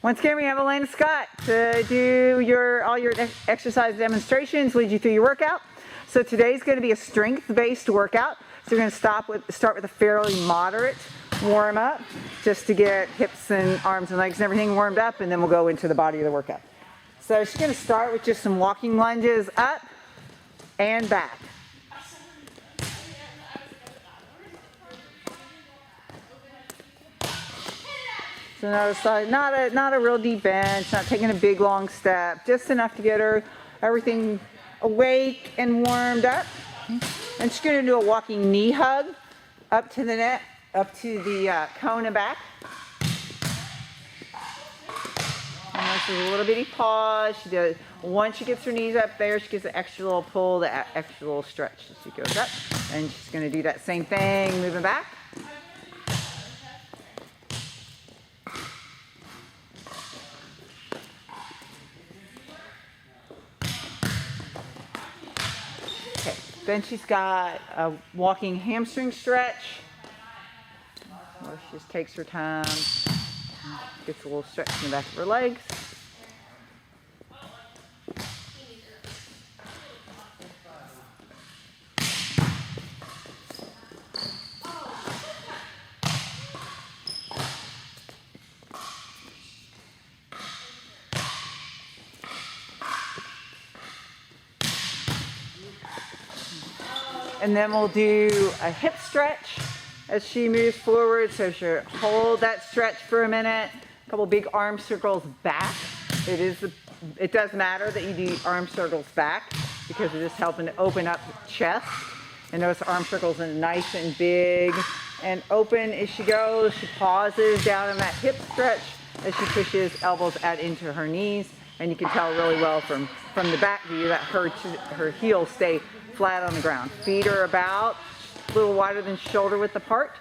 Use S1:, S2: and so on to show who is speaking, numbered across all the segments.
S1: Once again, we have Elena Scott to do all your exercise demonstrations, lead you through your workout. So today's going to be a strength-based workout. So we're going to start with a fairly moderate warm-up just to get hips and arms and legs and everything warmed up, and then we'll go into the body of the workout. So she's going to start with just some walking lunges up and back. So notice not a real deep bench, not taking a big long step, just enough to get her everything awake and warmed up. And she's going to do a walking knee hug up to the net, up to the cone and back. And this is a little bitty pause. She does, once she gets her knees up there, she gets an extra little pull, the extra little stretch as she goes up. And she's going to do that same thing, moving back. Then she's got a walking hamstring stretch, where she just takes her time, gets a little stretch in the back of her legs. And then we'll do a hip stretch as she moves forward. So she'll hold that stretch for a minute. A couple big arm circles back. It does matter that you do arm circles back because it's just helping to open up the chest. And notice arm circles are nice and big and open as she goes. She pauses down in that hip stretch as she pushes elbows out into her knees. And you can tell really well from the back view that her heels stay flat on the ground. Feet are about a little wider than shoulder width apart,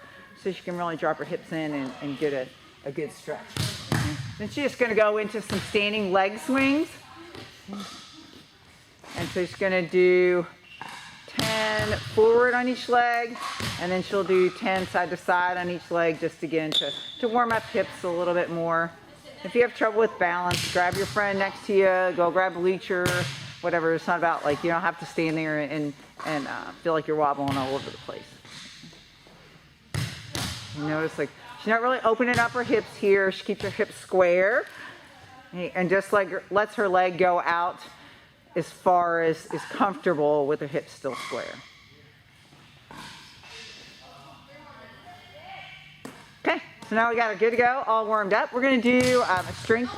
S1: so she can really drop her hips in and get a good stretch. Then she's just going to go into some standing leg swings. And so she's going to do 10 forward on each leg, and then she'll do 10 side to side on each leg just again to warm up hips a little bit more. If you have trouble with balance, grab your friend next to you, go grab a bleacher, whatever. It's not about like you don't have to stand there and feel like you're wobbling all over the place. You notice like she's not really opening up her hips here. She keeps her hips square and just like lets her leg go out as far as is comfortable with her hips still square. Okay, so now we got it good to go, all warmed up. We're going to do a strength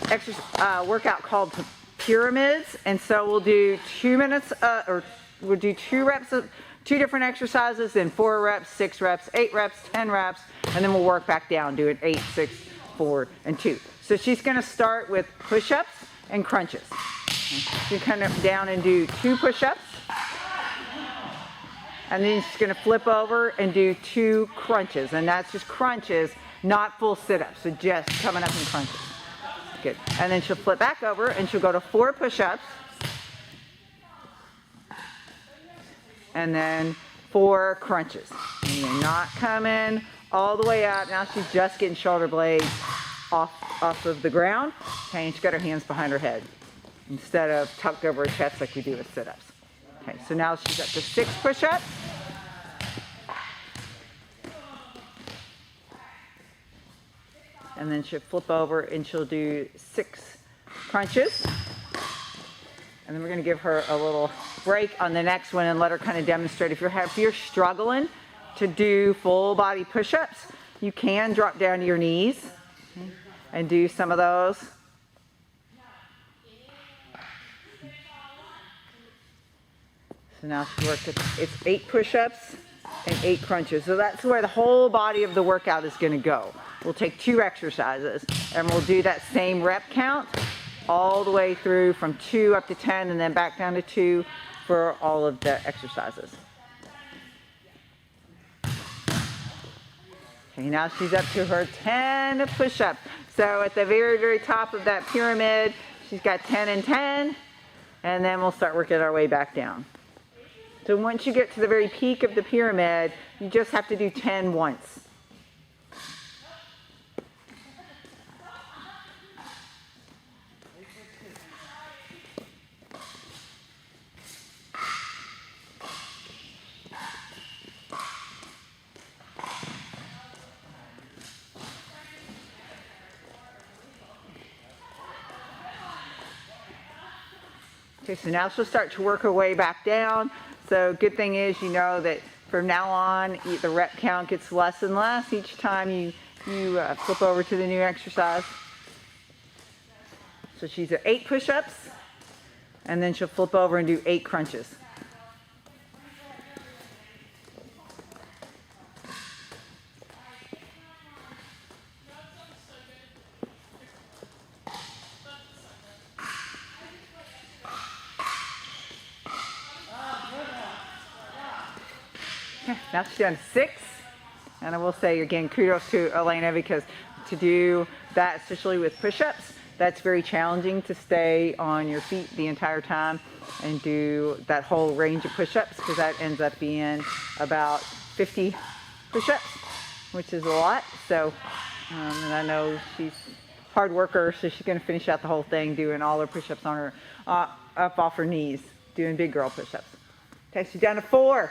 S1: exercise workout called pyramids, and so we'll do 2 minutes, or we'll do 2 reps of 2 different exercises, then 4 reps, 6 reps, 8 reps, 10 reps, and then we'll work back down, do it 8, 6, 4, and 2. So she's going to start with push-ups and crunches. She's kind of down and do 2 push-ups, and then she's going to flip over and do 2 crunches, and that's just crunches, not full sit-ups, so just coming up in crunches. Good. And then she'll flip back over and she'll go to 4 push-ups. And then 4 crunches. And you're not coming all the way up. Now she's just getting shoulder blades off of the ground. Okay, and she's got her hands behind her head instead of tucked over her chest like we do with sit-ups. Okay, so now she's up to 6 push-ups. And then she'll flip over and she'll do 6 crunches. And then we're going to give her a little break on the next one and let her kind of demonstrate. If you're struggling to do full body push-ups, you can drop down to your knees and do some of those. So now she worked it's 8 push-ups and 8 crunches. So that's where the whole body of the workout is going to go. We'll take 2 exercises and we'll do that same rep count all the way through from 2 up to 10 and then back down to 2 for all of the exercises. Okay, now she's up to her 10 push-ups. So at the very, very top of that pyramid, she's got 10 and 10, and then we'll start working our way back down. So once you get to the very peak of the pyramid, you just have to do 10 once. Okay, so now she'll start to work her way back down. So good thing is you know that from now on the rep count gets less and less each time you flip over to the new exercise. So she's at 8 push-ups, and then she'll flip over and do 8 crunches. Okay, now she's done 6. And I will say again, kudos to Elena, because to do that, especially with push-ups, that's very challenging to stay on your feet the entire time and do that whole range of push-ups, because that ends up being about 50 push-ups, which is a lot. So, and I know she's a hard worker, so she's going to finish out the whole thing doing all her push-ups on her, up off her knees, doing big girl push-ups. Okay, she's down to 4.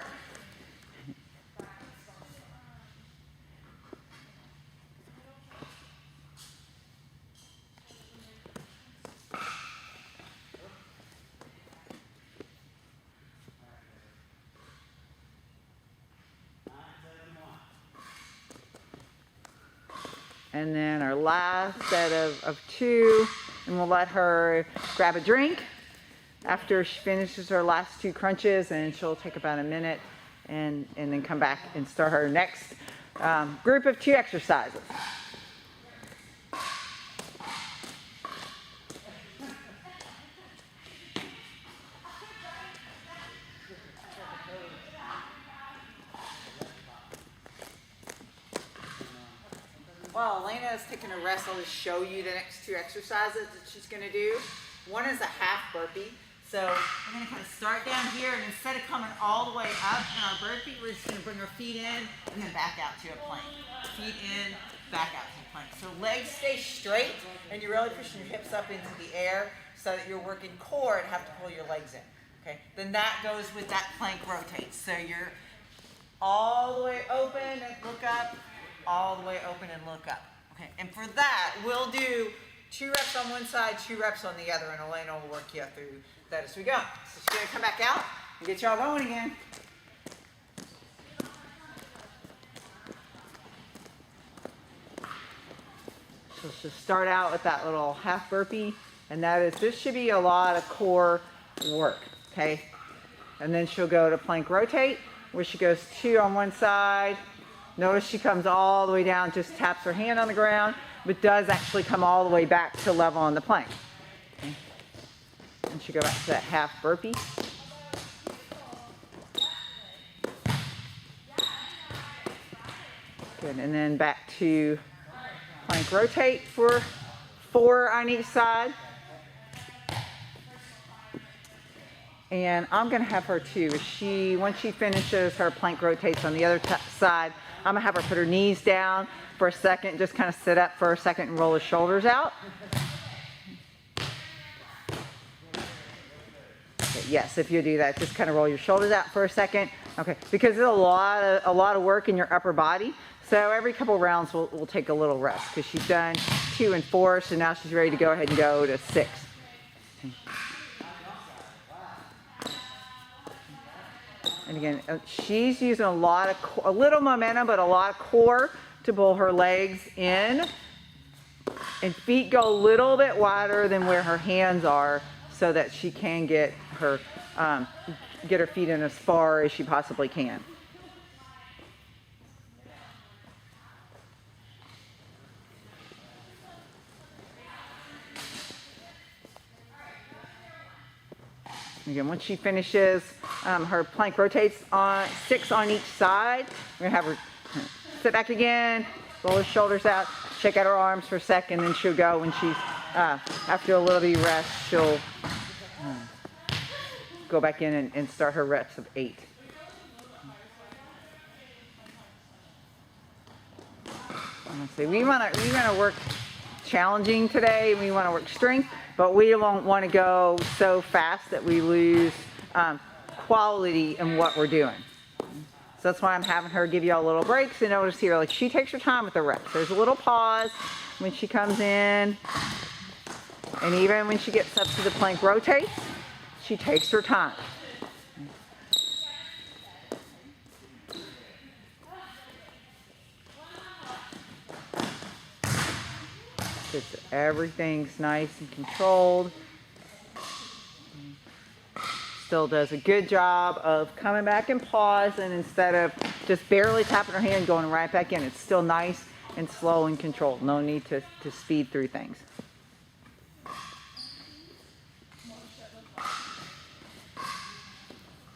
S1: And then our last set of 2, and we'll let her grab a drink after she finishes her last 2 crunches, and she'll take about a minute and then come back and start her next group of 2 exercises. While Elena is taking a rest, I'll just show you the next 2 exercises that she's going to do. One is a half burpee. So we're going to kind of start down here, and instead of coming all the way up in our burpee, we're just going to bring our feet in and then back out to a plank. Feet in, back out to a plank. So legs stay straight, and you're really pushing your hips up into the air so that you're working core and have to pull your legs in. Okay. Then that goes with that plank rotate. So you're all the way open and look up, all the way open and look up. Okay, and for that, we'll do 2 reps on one side, 2 reps on the other, and Elena will work you through that as we go. So she's gonna come back out and get y'all going again. So she'll start out with that little half burpee, and this should be a lot of core work, okay? And then she'll go to plank rotate, where she goes 2 on one side. Notice she comes all the way down, just taps her hand on the ground, but does actually come all the way back to level on the plank. Okay. And she go back to that half burpee. Good, and then back to plank rotate for 4 on each side. And I'm gonna have her too. Once she finishes her plank rotates on the other side, I'm gonna have her put her knees down for a second, just kind of sit up for a second and roll her shoulders out. Okay, yes, if you do that, just kind of roll your shoulders out for a second. Okay, because there's a lot of work in your upper body. So every couple rounds we'll take a little rest, because she's done 2 and 4, so now she's ready to go ahead and go to 6. Okay. And again, she's using a little momentum, but a lot of core to pull her legs in. And feet go a little bit wider than where her hands are, so that she can get her feet in as far as she possibly can. Again, once she finishes her plank rotates on 6 on each side, we're gonna have her sit back again, roll her shoulders out, check out her arms for a second, then she'll go when she's, after a little bit of rest, she'll go back in and start her reps of 8. So we wanna work challenging today. We wanna work strength, but we don't want to go so fast that we lose quality in what we're doing. So that's why I'm having her give you all little breaks. And notice here, like, she takes her time with the reps. There's a little pause when she comes in, and even when she gets up to the plank rotates, she takes her time. Just everything's nice and controlled. Still does a good job of coming back and pause, and instead of just barely tapping her hand, going right back in. It's still nice and slow and controlled. No need to speed through things.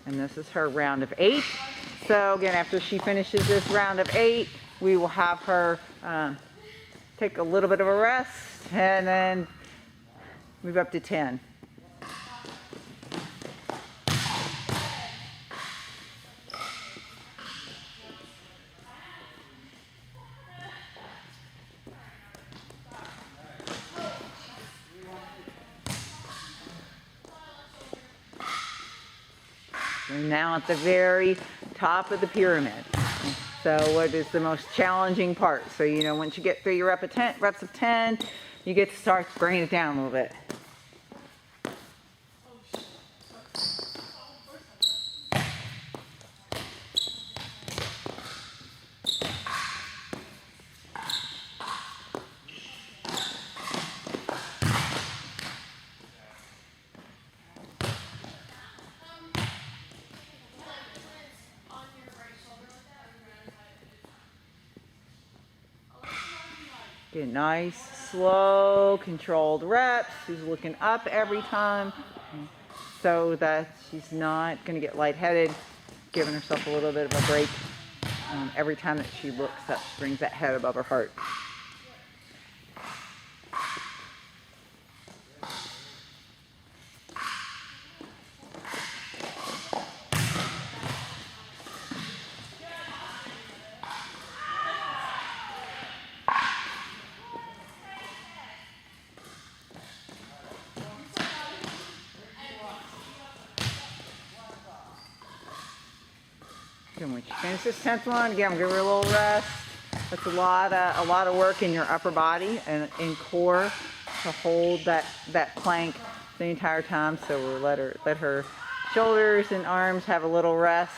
S1: And this is her round of 8. So again, after she finishes this round of 8, we will have her take a little bit of a rest and then move up to 10. We're now at the very top of the pyramid. So what is the most challenging part? So, you know, once you get through your reps of 10, you get to start bringing it down a little bit. Get nice, slow, controlled reps. She's looking up every time so that she's not going to get lightheaded, giving herself a little bit of a break. Every time that she looks up, she brings that head above her heart. And when she finishes this 10th one, again, give her a little rest. That's a lot of work in your upper body and in core to hold that plank the entire time. So we'll let her shoulders and arms have a little rest.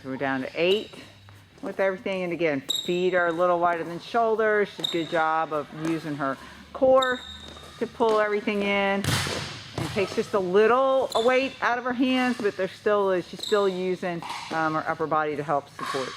S1: So we're down to 8. With everything, and again, feet are a little wider than shoulders. She's a good job of using her core to pull everything in. And takes just a little weight out of her hands, but she's still using her upper body to help support.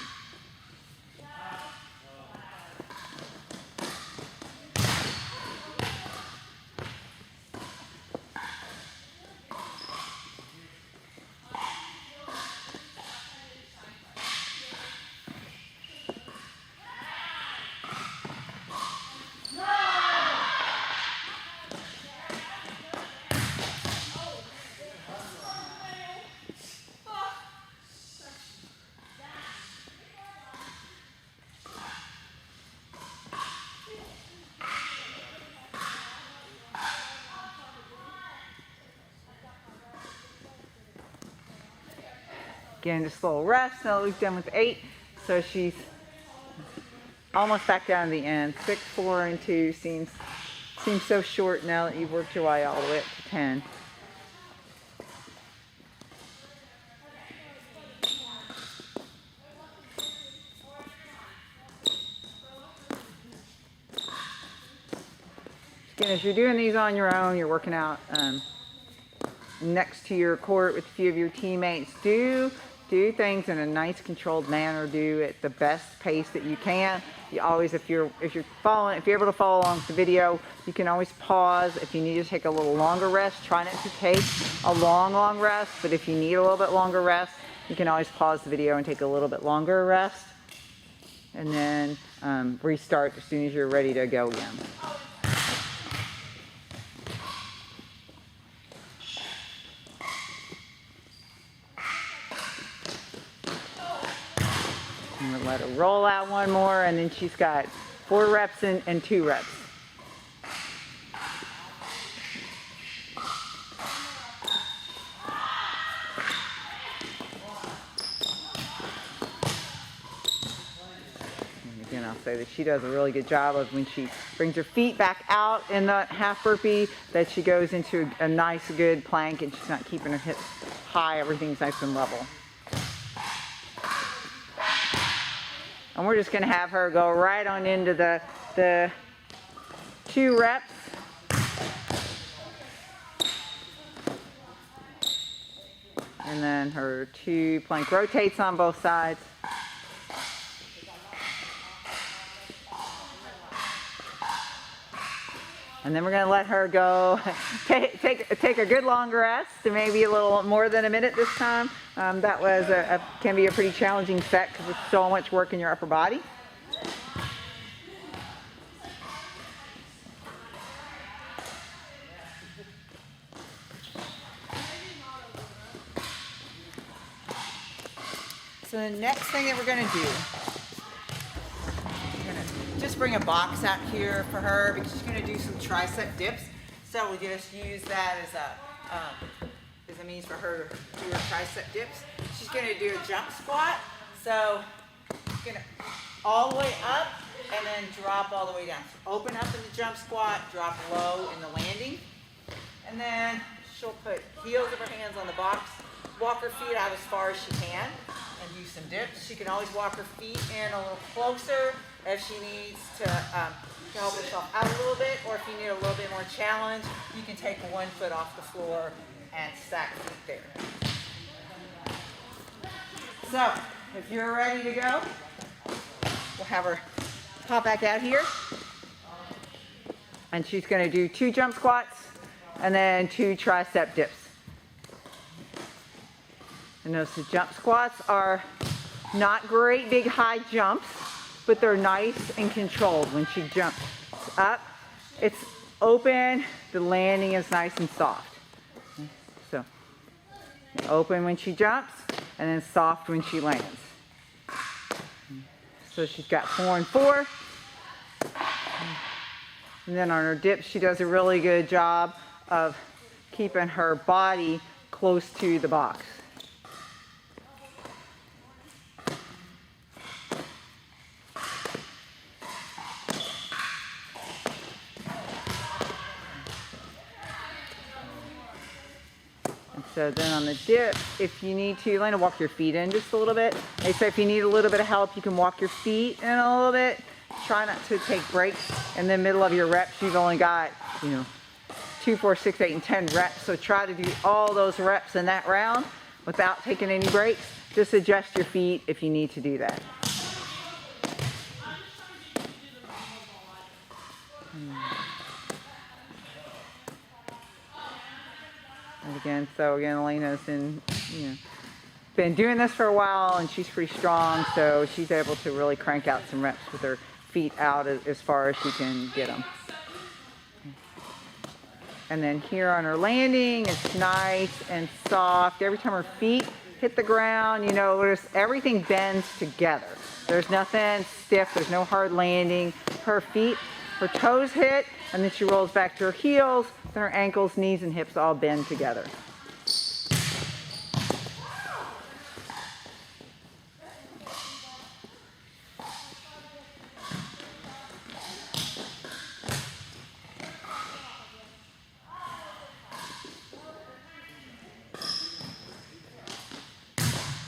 S1: Again, just a little rest. Now we've done with 8, so she's almost back down to the end. 6, 4, and 2 seems so short now that you've worked your way all the way up to 10. Again, if you're doing these on your own, you're working out next to your court with a few of your teammates. Do things in a nice, controlled manner. Do it the best pace that you can. You always, if you're able to follow along with the video, you can always pause. If you need to take a little longer rest, try not to take a long rest. But if you need a little bit longer rest, you can always pause the video and take a little bit longer rest, and then restart as soon as you're ready to go again. I'm going to let her roll out one more, and then she's got 4 reps and 2 reps. say that she does a really good job of when she brings her feet back out in the half burpee, that she goes into a nice, good plank, and she's not keeping her hips high. Everything's nice and level. And we're just going to have her go right on into the 2 reps. And then her 2 plank rotates on both sides. And then we're going to let her go, take a good long rest, maybe a little more than a minute this time. That was can be a pretty challenging set because it's so much work in your upper body. So the next thing that we're going to do, just bring a box out here for her because she's going to do some tricep dips. So we just use that as a means for her to do her tricep dips. She's going to do a jump squat. So she's going to all the way up and then drop all the way down. So open up in the jump squat, drop low in the landing. And then she'll put heels of her hands on the box, walk her feet out as far as she can, and do some dips. She can always walk her feet in a little closer if she needs to help herself out a little bit, or if you need a little bit more challenge, you can take 1 foot off the floor and stack feet there. So, if you're ready to go, we'll have her pop back out here. And she's going to do 2 jump squats and then 2 tricep dips. And those jump squats are not great big high jumps, but they're nice and controlled. When she jumps up, it's open, the landing is nice and soft. So open when she jumps and then soft when she lands. So she's got 4 and 4. And then on her dips, she does a really good job of keeping her body close to the box. So then on the dip, if you need to, Elena, walk your feet in just a little bit. They say if you need a little bit of help, you can walk your feet in a little bit. Try not to take breaks in the middle of your reps. You've only got, 2, 4, 6, 8, and 10 reps. So try to do all those reps in that round without taking any breaks. Just adjust your feet if you need to do that. And again, Elena's been doing this for a while, and she's pretty strong, so she's able to really crank out some reps with her feet out as far as she can get them. And then here on her landing, it's nice and soft. Every time her feet hit the ground, everything bends together. There's nothing stiff, there's no hard landing. Her toes hit, and then she rolls back to her heels, then her ankles, knees, and hips all bend together.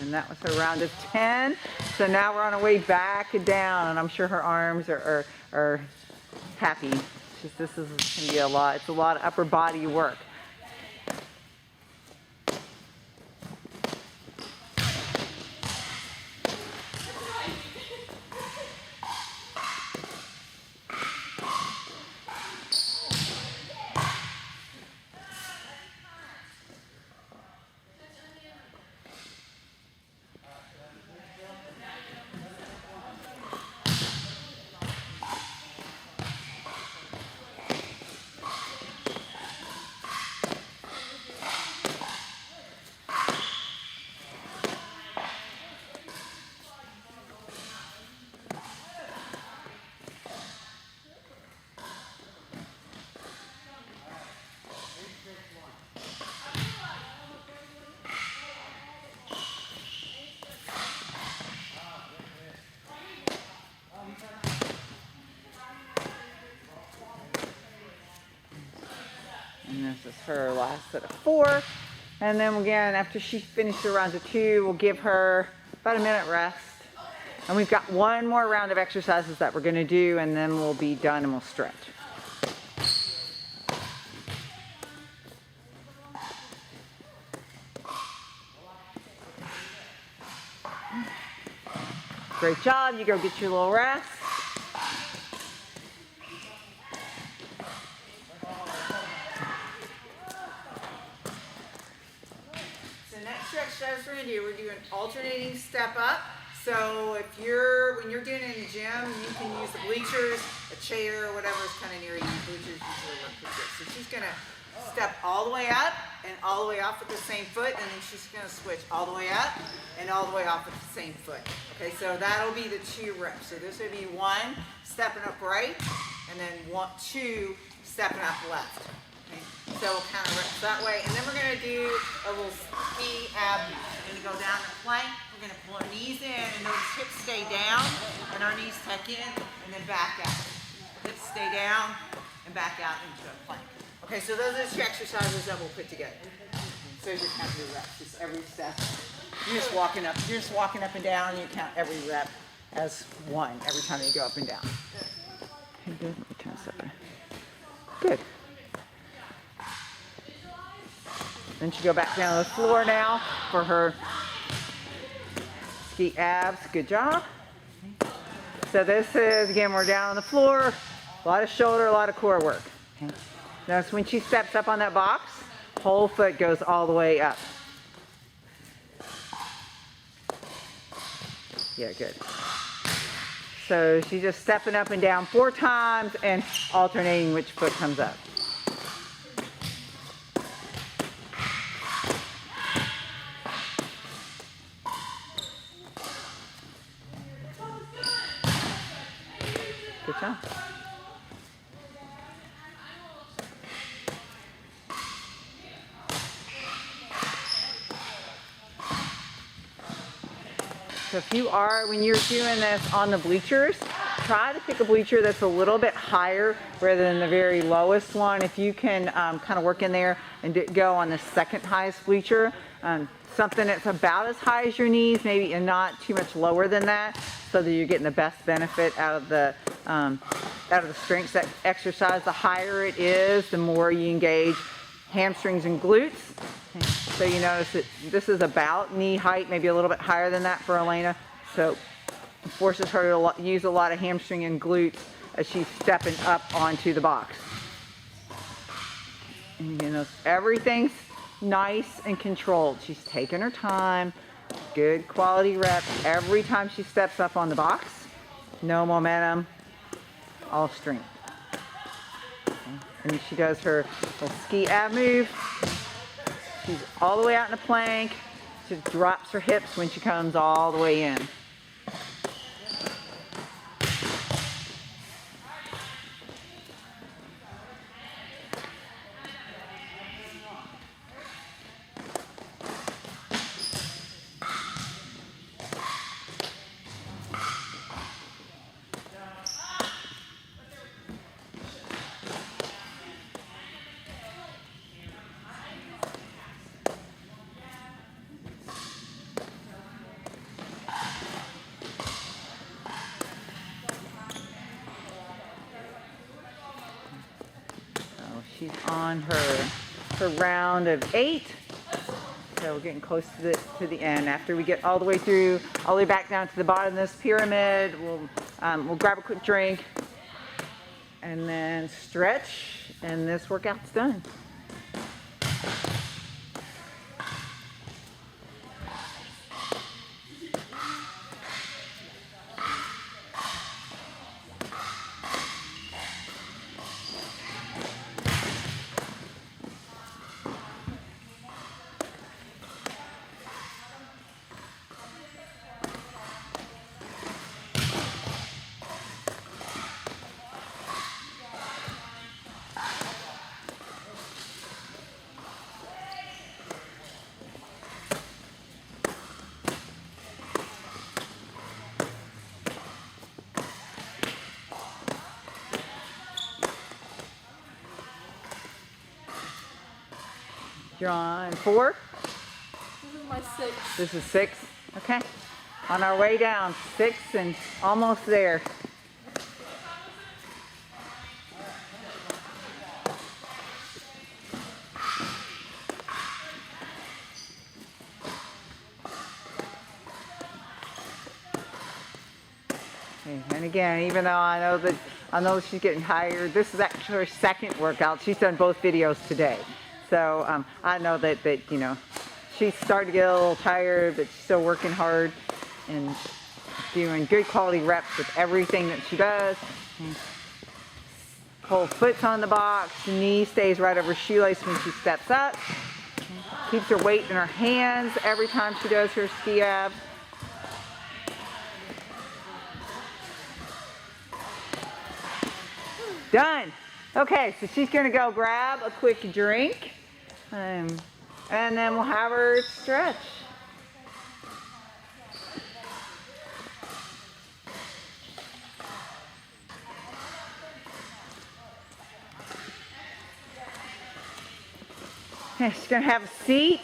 S1: And that was her round of 10. So now we're on our way back down, and I'm sure her arms are happy. This is going to be a lot. It's a lot of upper body work. And this is her last set of 4. And then again, after she finishes her rounds of 2, we'll give her about a minute rest. And we've got one more round of exercises that we're going to do, and then we'll be done and we'll stretch. Great job. You go get your little rest. So next exercise we're going to do, we're doing alternating step up. So when you're doing it in the gym, you can use the bleachers, a chair, or whatever is kind of near you. Bleachers usually work pretty good. So she's going to step all the way up and all the way off with the same foot, and then she's going to switch all the way up and all the way off with the same foot. Okay, so that'll be the 2 reps. So this would be 1 stepping up right, and then 2 stepping up left. Okay, so we'll kind of reps that way, and then we're going to do a little ski ab. We're going to go down the plank. We're going to pull our knees in, and those hips stay down, and our knees tuck in, and then back out. Hips stay down, and back out into a plank. Okay, so those are the 2 exercises that we'll put together. So you count your reps, just every step. You're just walking up and down, and you count every rep as 1 every time you go up and down. Okay, good. Let me turn this up. Good. Then she go back down to the floor now for her ski abs. Good job. So this is, again, we're down on the floor. A lot of shoulder, a lot of core work. Okay. Notice when she steps up on that box, whole foot goes all the way up. Yeah, good. So she's just stepping up and down 4 times and alternating which foot comes up. Good job. So if you are, when you're doing this on the bleachers, try to pick a bleacher that's a little bit higher rather than the very lowest one. If you can kind of work in there and go on the second highest bleacher, something that's about as high as your knees, maybe, and not too much lower than that, so that you're getting the best benefit out of the strength exercise. The higher it is, the more you engage hamstrings and glutes. So you notice that this is about knee height, maybe a little bit higher than that for Elena. So it forces her to use a lot of hamstring and glutes as she's stepping up onto the box. And you know, everything's nice and controlled. She's taking her time, good quality reps every time she steps up on the box. No momentum, all strength. Okay. And she does her little ski ab move. She's all the way out in the plank. She drops her hips when she comes all the way in. She's on her round of 8. So we're getting close to the end. After we get all the way through, all the way back down to the bottom of this pyramid, we'll grab a quick drink and then stretch, and this workout's done. You're on 4?
S2: This is my 6.
S1: This is 6? Okay. On our way down, 6 and almost there. Okay, and again, even though I know she's getting tired, this is actually her second workout. She's done both videos today. So I know that you know, she's starting to get a little tired, but she's still working hard and doing good quality reps with everything that she does. Whole foot's on the box, the knee stays right over shoelace when she steps up. Keeps her weight in her hands every time she does her ski ab. Done. Okay, so she's gonna go grab a quick drink, and then we'll have her stretch. Okay, she's gonna have a seat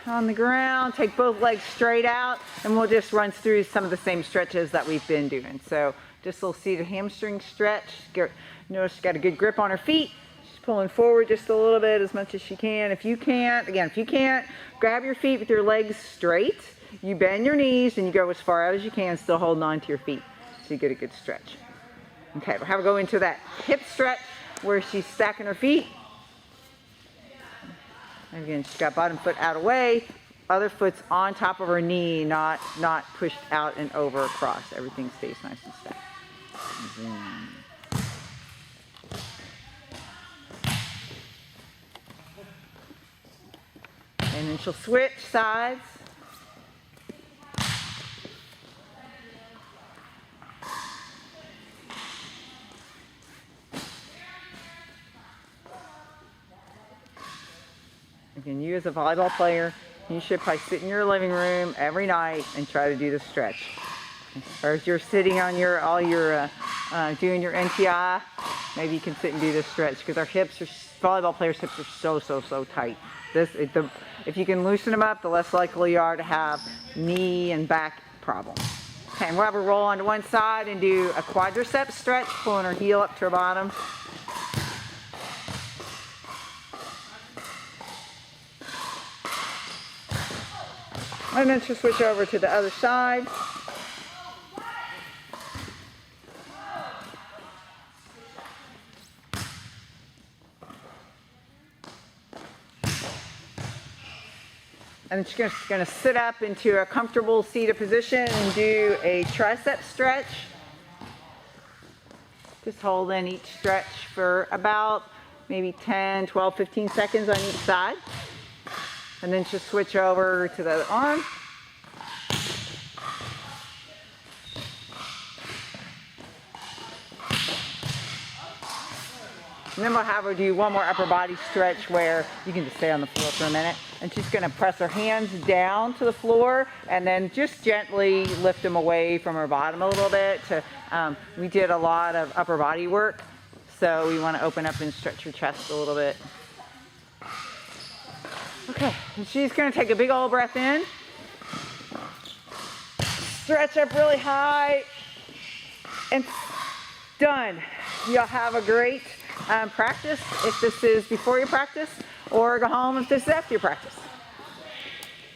S1: on the ground, take both legs straight out, and we'll just run through some of the same stretches that we've been doing. So just a little seated hamstring stretch. Notice she's got a good grip on her feet. She's pulling forward just a little bit, as much as she can. If you can't, grab your feet with your legs straight. You bend your knees and you go as far out as you can, still holding on to your feet, so you get a good stretch. Okay, we'll have her go into that hip stretch where she's stacking her feet. And again, she's got bottom foot out away, other foot's on top of her knee, not pushed out and over across. Everything stays nice and stacked. And then she'll switch sides. Again, you as a volleyball player, you should probably sit in your living room every night and try to do the stretch. Or if you're sitting on doing your NTI, maybe you can sit and do this stretch, because our hips volleyball players' hips are so tight. If you can loosen them up, the less likely you are to have knee and back problems. Okay, and we'll have her roll onto one side and do a quadricep stretch, pulling her heel up to her bottom. And then she'll switch over to the other side. And she's going to sit up into a comfortable seated position and do a tricep stretch. Just hold in each stretch for about maybe 10, 12, 15 seconds on each side. And then she'll switch over to the other arm. And then we'll have her do one more upper body stretch where you can just stay on the floor for a minute. And she's going to press her hands down to the floor and then just gently lift them away from her bottom a little bit. We did a lot of upper body work, so we want to open up and stretch her chest a little bit. Okay, and she's going to take a big old breath in. Stretch up really high. And done. Y'all have a great practice if this is before your practice, or go home if this is after your practice.